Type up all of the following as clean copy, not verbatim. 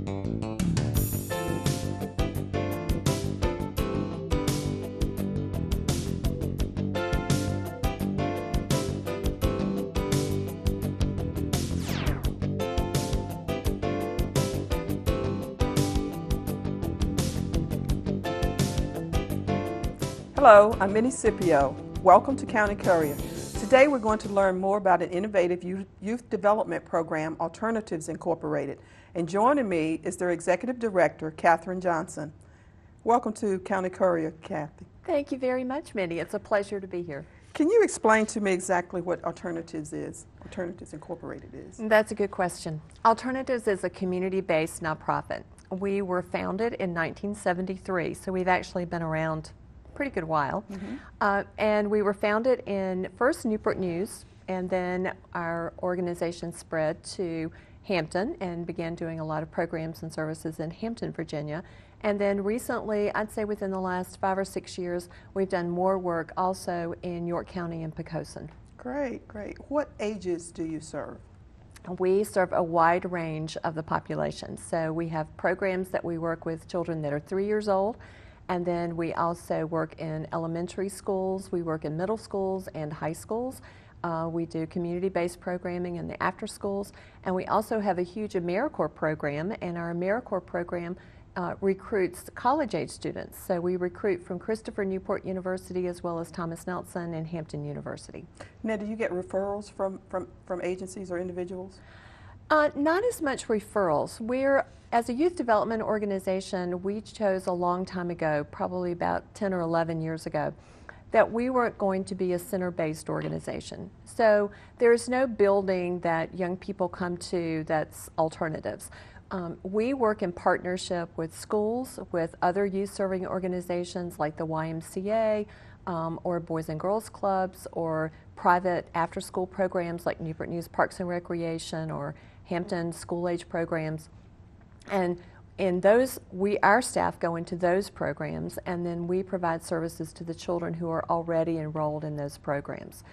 Hello, I'm Minnie Scipio. Welcome to County Courier. Today we're going to learn more about an innovative youth development program, Alternatives Incorporated. And joining me is their Executive Director, Katherine Johnson. Welcome to County Courier, Kathy. Thank you very much, Minnie. It's a pleasure to be here. Can you explain to me exactly what Alternatives Incorporated is? That's a good question. Alternatives is a community-based nonprofit. We were founded in 1973, so we've actually been around pretty good while. And we were founded in first Newport News, and then our organization spread to Hampton and began doing a lot of programs and services in Hampton, Virginia. And then recently, I'd say within the last 5 or 6 years, we've done more work also in York County and Poquoson. Great, great. What ages do you serve? We serve a wide range of the population. So we have programs that we work with children that are 3 years old. And then we also work in elementary schools, we work in middle schools and high schools. We do community-based programming in the after schools. And we also have a huge AmeriCorps program, and our AmeriCorps program recruits college-age students. So we recruit from Christopher Newport University as well as Thomas Nelson and Hampton University. Now, do you get referrals from agencies or individuals? Not as much referrals. As a youth development organization, we chose a long time ago, probably about 10 or 11 years ago, that we weren't going to be a center-based organization. So there's no building that young people come to that's alternatives. We work in partnership with schools, with other youth-serving organizations like the YMCA, or Boys and Girls Clubs, or private after-school programs like Newport News Parks and Recreation or Hampton school-age programs. And in those, our staff go into those programs, and then we provide services to the children who are already enrolled in those programs.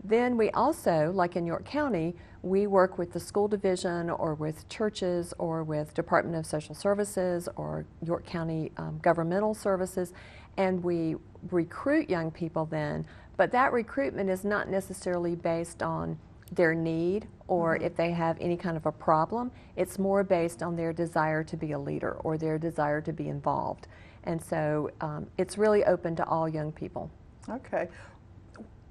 Then we also, like in York County, we work with the school division or with churches or with Department of Social Services or York County governmental services, and we recruit young people then, but that recruitment is not necessarily based on their need or if they have any kind of a problem. It's more based on their desire to be a leader or their desire to be involved. And so it's really open to all young people. Okay.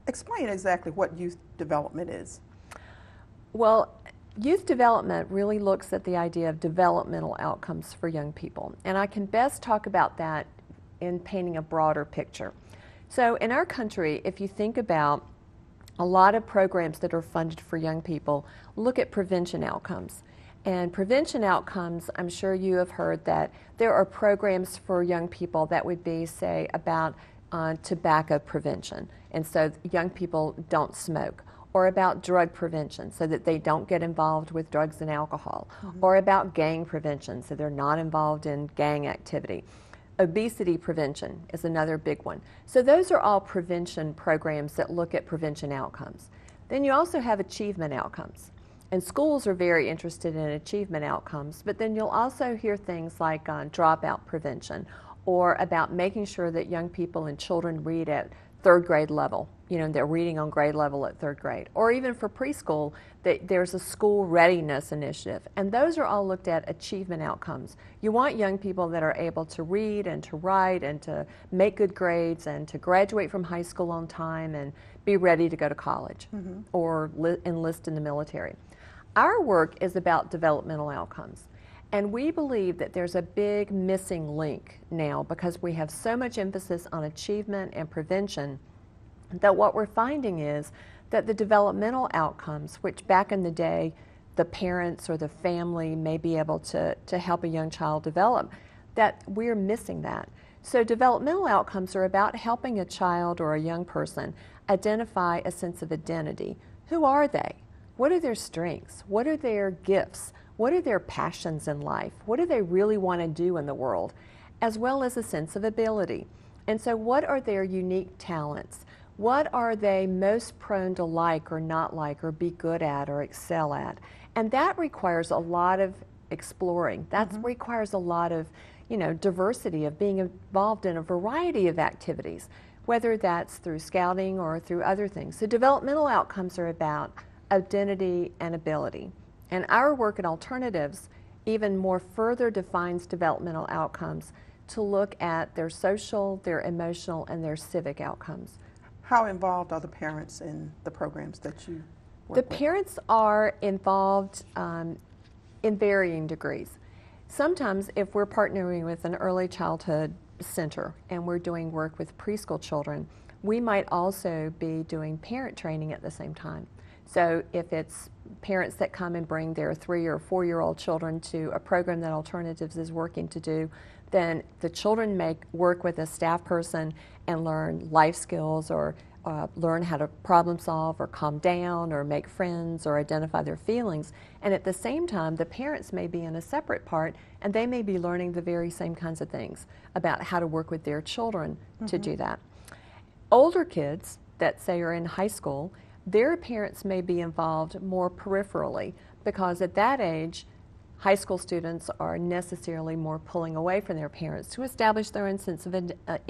Explain exactly what youth development is. Well, youth development really looks at the idea of developmental outcomes for young people. And I can best talk about that in painting a broader picture. So in our country, if you think about a lot of programs that are funded for young people, look at prevention outcomes. And prevention outcomes, I'm sure you have heard that there are programs for young people that would be, say, about tobacco prevention, and so young people don't smoke, or about drug prevention so that they don't get involved with drugs and alcohol, or about gang prevention so they're not involved in gang activity. Obesity prevention is another big one. So those are all prevention programs that look at prevention outcomes. Then you also have achievement outcomes. And schools are very interested in achievement outcomes, but then you'll also hear things like dropout prevention or about making sure that young people and children read at third grade level. You know, they're reading on grade level at third grade. Or even for preschool, there's a school readiness initiative. And those are all looked at achievement outcomes. You want young people that are able to read and to write and to make good grades and to graduate from high school on time and be ready to go to college or enlist in the military. Our work is about developmental outcomes. And we believe that there's a big missing link now because we have so much emphasis on achievement and prevention that what we're finding is that the developmental outcomes, which back in the day the parents or the family may be able to help a young child develop, that we're missing that. So developmental outcomes are about helping a child or a young person identify a sense of identity. Who are they? What are their strengths? What are their gifts? What are their passions in life? What do they really want to do in the world? As well as a sense of ability. And so what are their unique talents? What are they most prone to like or not like or be good at or excel at? And that requires a lot of exploring. That requires a lot of, diversity, of being involved in a variety of activities, whether that's through scouting or through other things. So developmental outcomes are about identity and ability. And our work at Alternatives even more further defines developmental outcomes to look at their social, their emotional, and their civic outcomes. How involved are the parents in the programs that you work The with? parents are involved in varying degrees. Sometimes if we're partnering with an early childhood center and we're doing work with preschool children, we might also be doing parent training at the same time. So if it's parents that come and bring their 3 or 4-year-old children to a program that Alternatives is working to do, then the children may work with a staff person and learn life skills or learn how to problem solve or calm down or make friends or identify their feelings. And at the same time, the parents may be in a separate part and they may be learning the very same kinds of things about how to work with their children to do that. Older kids that say are in high school, their parents may be involved more peripherally because at that age, high school students are necessarily more pulling away from their parents to establish their own sense of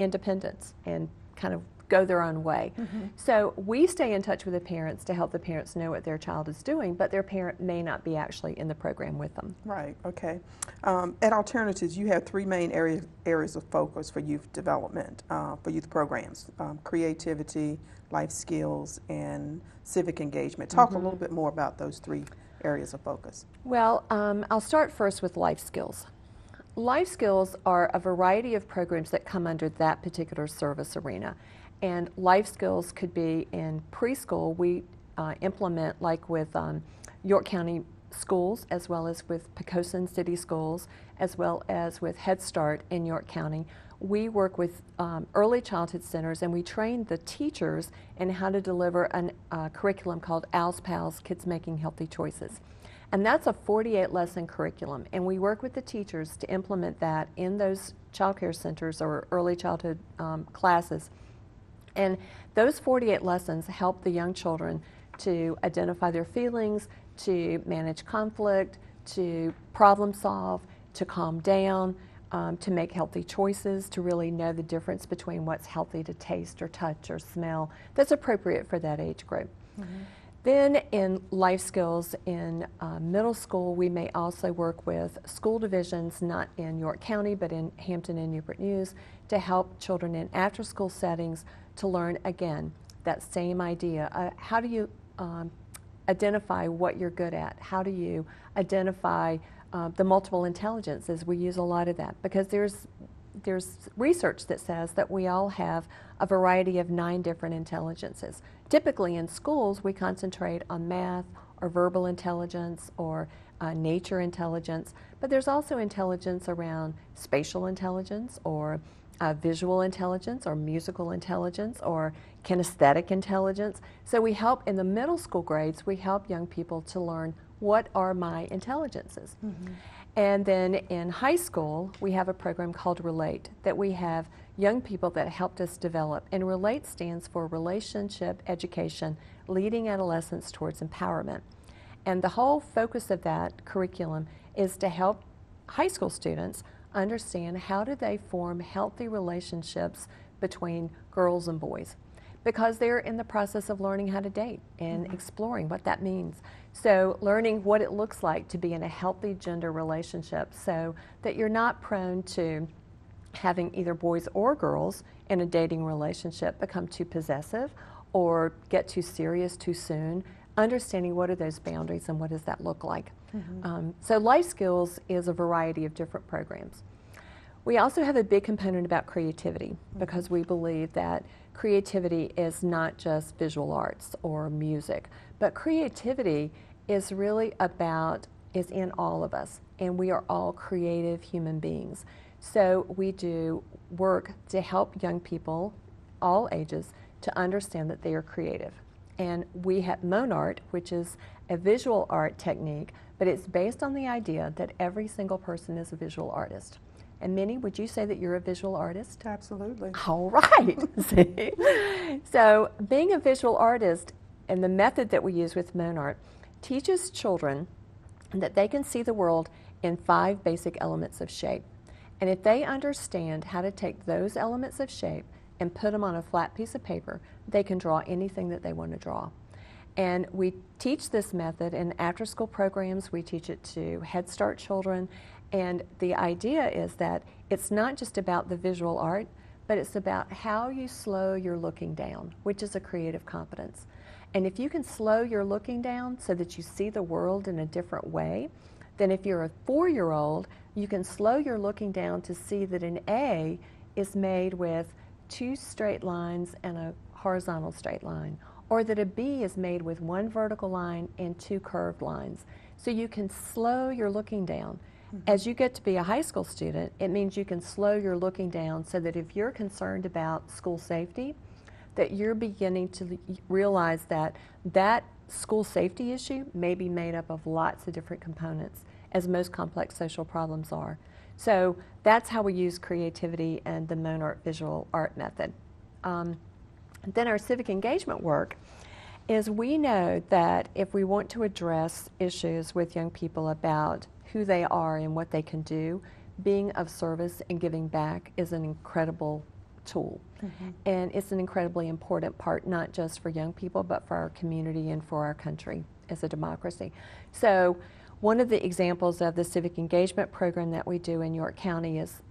independence and kind of go their own way. So we stay in touch with the parents to help the parents know what their child is doing, but their parent may not be actually in the program with them. Right, okay. At Alternatives, you have 3 main areas of focus for youth development, for youth programs: creativity, life skills, and civic engagement. Talk a little bit more about those 3 areas of focus. Well, I'll start first with life skills. Life skills are a variety of programs that come under that particular service arena. And life skills could be in preschool. We implement, like with York County schools, as well as with Poquoson City schools, as well as with Head Start in York County. We work with early childhood centers and we train the teachers in how to deliver a curriculum called Owls Pals, Kids Making Healthy Choices. And that's a 48-lesson curriculum. And we work with the teachers to implement that in those child care centers or early childhood classes. And those 48 lessons help the young children to identify their feelings, to manage conflict, to problem solve, to calm down, to make healthy choices, to really know the difference between what's healthy to taste or touch or smell that's appropriate for that age group. Then in life skills in middle school, we may also work with school divisions, not in York County, but in Hampton and Newport News, to help children in after-school settings to learn, again, that same idea. How do you identify what you're good at? How do you identify the multiple intelligences? We use a lot of that because there's research that says that we all have a variety of 9 different intelligences. Typically in schools, we concentrate on math or verbal intelligence or nature intelligence, but there's also intelligence around spatial intelligence or visual intelligence or musical intelligence or kinesthetic intelligence. So we help in the middle school grades, we help young people to learn what are my intelligences. And then in high school, we have a program called Relate that we have young people that helped us develop. And Relate stands for Relationship Education, Leading Adolescents Towards Empowerment. And the whole focus of that curriculum is to help high school students understand how do they form healthy relationships between girls and boys, because they're in the process of learning how to date and exploring what that means. So learning what it looks like to be in a healthy gender relationship so that you're not prone to having either boys or girls in a dating relationship become too possessive or get too serious too soon, understanding what are those boundaries and what does that look like. So life skills is a variety of different programs. We also have a big component about creativity because we believe that creativity is not just visual arts or music, but creativity is really is in all of us, and we are all creative human beings. So we do work to help young people, all ages, to understand that they are creative. And we have Monart, which is a visual art technique, but it's based on the idea that every single person is a visual artist. And Minnie, would you say that you're a visual artist? Absolutely. All right. See? So being a visual artist and the method that we use with Monart teaches children that they can see the world in 5 basic elements of shape. And if they understand how to take those elements of shape and put them on a flat piece of paper, they can draw anything that they want to draw. And we teach this method in after-school programs. We teach it to Head Start children. And the idea is that it's not just about the visual art, but it's about how you slow your looking down, which is a creative competence. And if you can slow your looking down so that you see the world in a different way, then if you're a 4-year-old, you can slow your looking down to see that an A is made with 2 straight lines and a horizontal straight line, or that a B is made with 1 vertical line and 2 curved lines. So you can slow your looking down. As you get to be a high school student, it means you can slow your looking down so that if you're concerned about school safety, that you're beginning to realize that that school safety issue may be made up of lots of different components, as most complex social problems are. So that's how we use creativity and the Monart visual art method. Then our civic engagement work is we know that if we want to address issues with young people about who they are and what they can do, being of service and giving back is an incredible tool. And it's an incredibly important part, not just for young people, but for our community and for our country as a democracy. So one of the examples of the civic engagement program that we do in York County is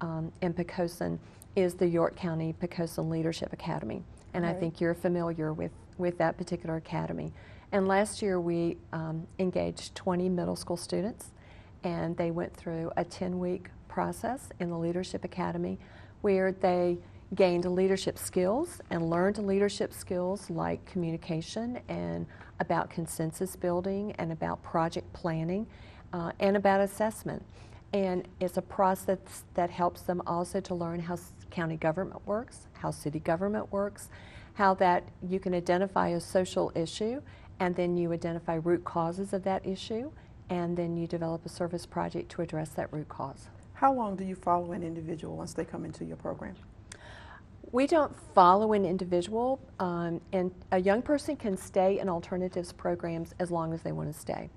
in Poquoson is the York County Poquoson Leadership Academy. And I think you're familiar with that particular academy. And last year we engaged 20 middle school students, and they went through a 10-week process in the Leadership Academy where they gained leadership skills and learned leadership skills like communication and about consensus building and about project planning and about assessment. And it's a process that helps them also to learn how county government works, how city government works, how that you can identify a social issue and then you identify root causes of that issue and then you develop a service project to address that root cause. How long do you follow an individual once they come into your program? We don't follow an individual, and a young person can stay in alternatives programs as long as they want to stay.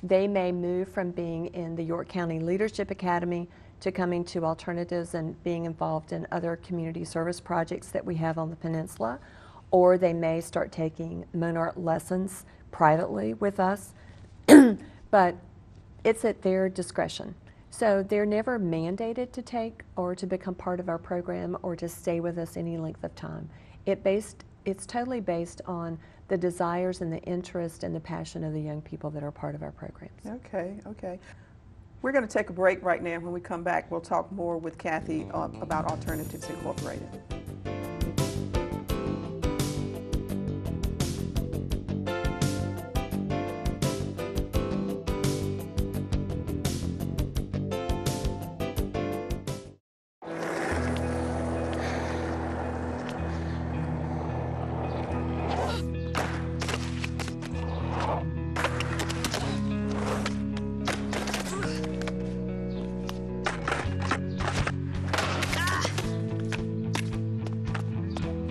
They may move from being in the York County Leadership Academy to coming to alternatives and being involved in other community service projects that we have on the peninsula, or they may start taking Monart lessons privately with us, but it's at their discretion. So they're never mandated to take or to become part of our program or to stay with us any length of time. It's totally based on the desires and the interest and the passion of the young people that are part of our programs. Okay, okay. We're going to take a break right now. When we come back, we'll talk more with Kathy about Alternatives Incorporated.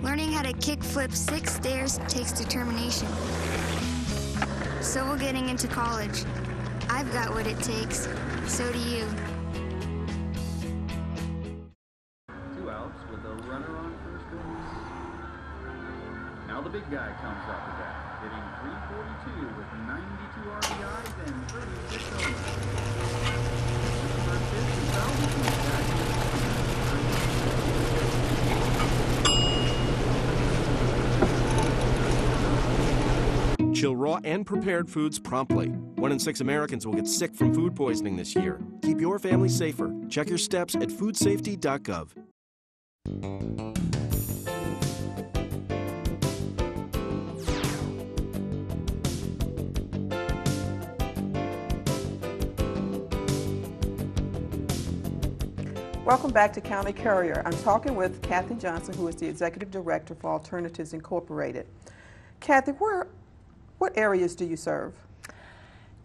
Learning how to kickflip 6 stairs takes determination. So will getting into college. I've got what it takes. So do you. 2 outs with a runner on first base. Now the big guy comes up to bat, hitting .342 with 92 RBIs and 36 homers. First pitch is out to the guy. Chill raw and prepared foods promptly. 1 in 6 Americans will get sick from food poisoning this year. Keep your family safer. Check your steps at foodsafety.gov. Welcome back to County Courier. I'm talking with Kathy Johnson, who is the Executive Director for Alternatives Incorporated. Kathy, what areas do you serve?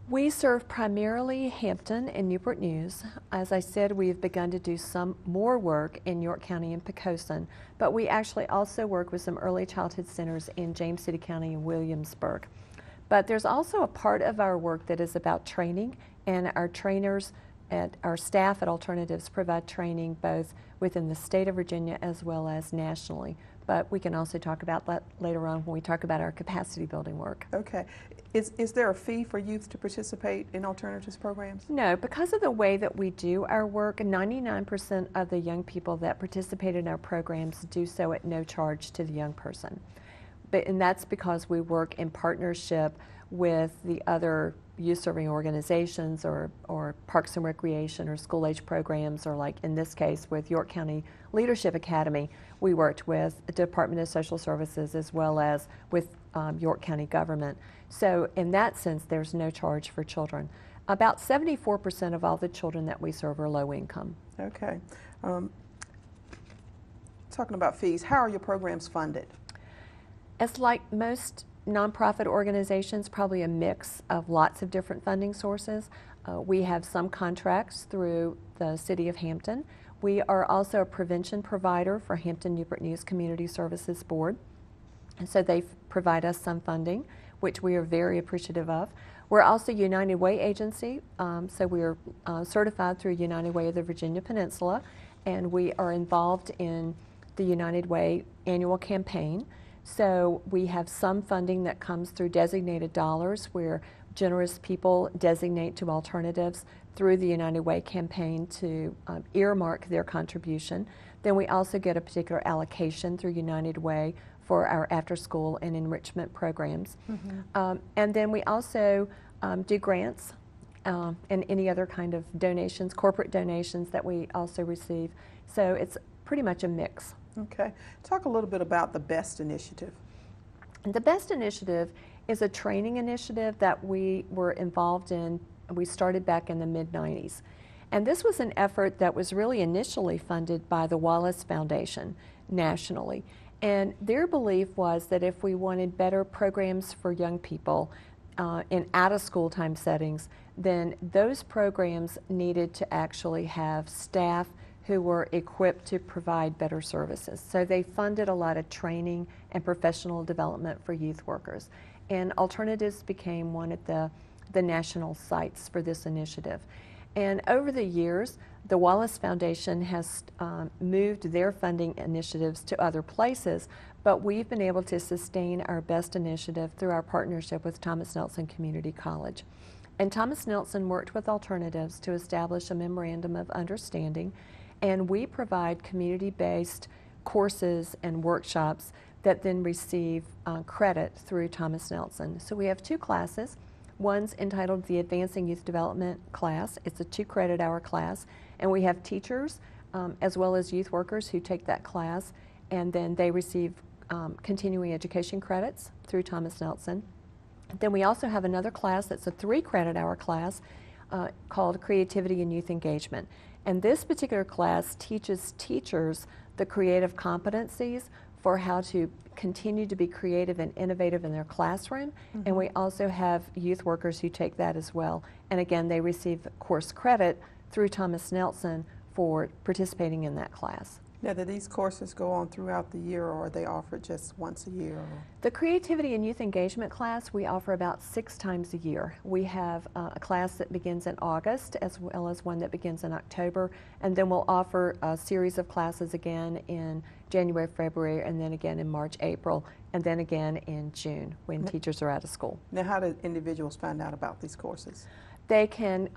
We serve primarily Hampton and Newport News. As I said, we've begun to do some more work in York County and Poquoson, but we actually also work with some early childhood centers in James City County and Williamsburg. But there's also a part of our work that is about training, and our trainers our staff at Alternatives provide training both within the state of Virginia as well as nationally. But we can also talk about that later on when we talk about our capacity building work. Okay. Is there a fee for youth to participate in alternatives programs? No, because of the way that we do our work, 99% of the young people that participate in our programs do so at no charge to the young person. And that's because we work in partnership with the other youth-serving organizations or Parks and Recreation or school-age programs, or like in this case with York County Leadership Academy, we worked with the Department of Social Services as well as with York County government. So in that sense, there's no charge for children. About 74% of all the children that we serve are low income. Okay. Talking about fees, how are your programs funded? As like most nonprofit organizations, probably a mix of lots of different funding sources. We have some contracts through the City of Hampton. We are also a prevention provider for Hampton Newport News Community Services Board. And so they provide us some funding, which we are very appreciative of. We're also a United Way agency, so we are certified through United Way of the Virginia Peninsula, and we are involved in the United Way annual campaign. So we have some funding that comes through designated dollars where generous people designate to alternatives through the United Way campaign to earmark their contribution. Then we also get a particular allocation through United Way for our after-school and enrichment programs. Mm-hmm. And then we also do grants and any other kind of donations, corporate donations that we also receive. So it's pretty much a mix. Okay. Talk a little bit about the BEST initiative. The BEST initiative is a training initiative that we were involved in. We started back in the mid-90s. And this was an effort that was really initially funded by the Wallace Foundation nationally. And their belief was that if we wanted better programs for young people in out-of-school time settings, then those programs needed to actually have staff who were equipped to provide better services. So they funded a lot of training and professional development for youth workers. And Alternatives became one of the national sites for this initiative. And over the years, the Wallace Foundation has moved their funding initiatives to other places, but we've been able to sustain our BEST initiative through our partnership with Thomas Nelson Community College. And Thomas Nelson worked with Alternatives to establish a memorandum of understanding, and we provide community-based courses and workshops that then receive credit through Thomas Nelson. So we have two classes. One's entitled the Advancing Youth Development class. It's a 2-credit-hour class, and we have teachers as well as youth workers who take that class, and then they receive continuing education credits through Thomas Nelson. Then we also have another class that's a 3-credit-hour class called Creativity and Youth Engagement. And this particular class teaches teachers the creative competencies for how to continue to be creative and innovative in their classroom. Mm-hmm. And we also have youth workers who take that as well. And again, they receive course credit through Thomas Nelson for participating in that class. Now, do these courses go on throughout the year, or are they offered just once a year? Or? The Creativity and Youth Engagement class we offer about 6 times a year. We have a class that begins in August as well as one that begins in October, and then we'll offer a series of classes again in January, February, and then again in March, April, and then again in June when teachers are out of school. Now, how do individuals find out about these courses? They can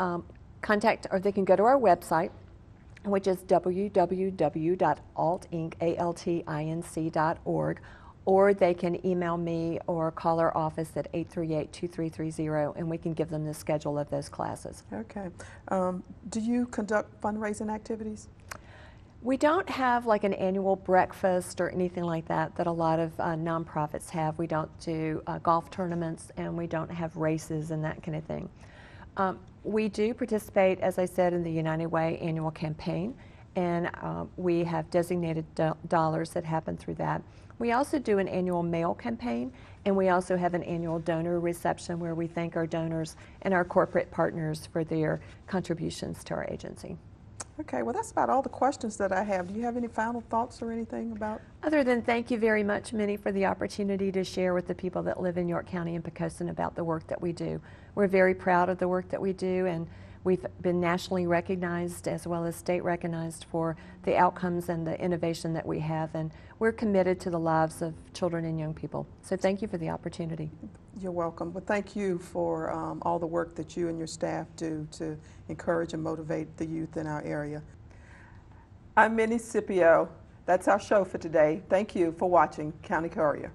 contact, or they can go to our website, which is www.altinc.org, or they can email me or call our office at 838-2330, and we can give them the schedule of those classes. Okay. Do you conduct fundraising activities? We don't have like an annual breakfast or anything like that a lot of nonprofits have. We don't do golf tournaments, and we don't have races and that kind of thing. We do participate, as I said, in the United Way annual campaign, and we have designated dollars that happen through that. We also do an annual mail campaign, and we also have an annual donor reception where we thank our donors and our corporate partners for their contributions to our agency. Okay, well, that's about all the questions that I have. Do you have any final thoughts or anything about? Other than thank you very much, Minnie, for the opportunity to share with the people that live in York County and Poquoson about the work that we do. We're very proud of the work that we do, and We've been nationally recognized as well as state recognized for the outcomes and the innovation that we have, and we're committed to the lives of children and young people. So thank you for the opportunity. You're welcome. Well, thank you for all the work that you and your staff do to encourage and motivate the youth in our area. I'm Minnie Scipio. That's our show for today. Thank you for watching County Courier.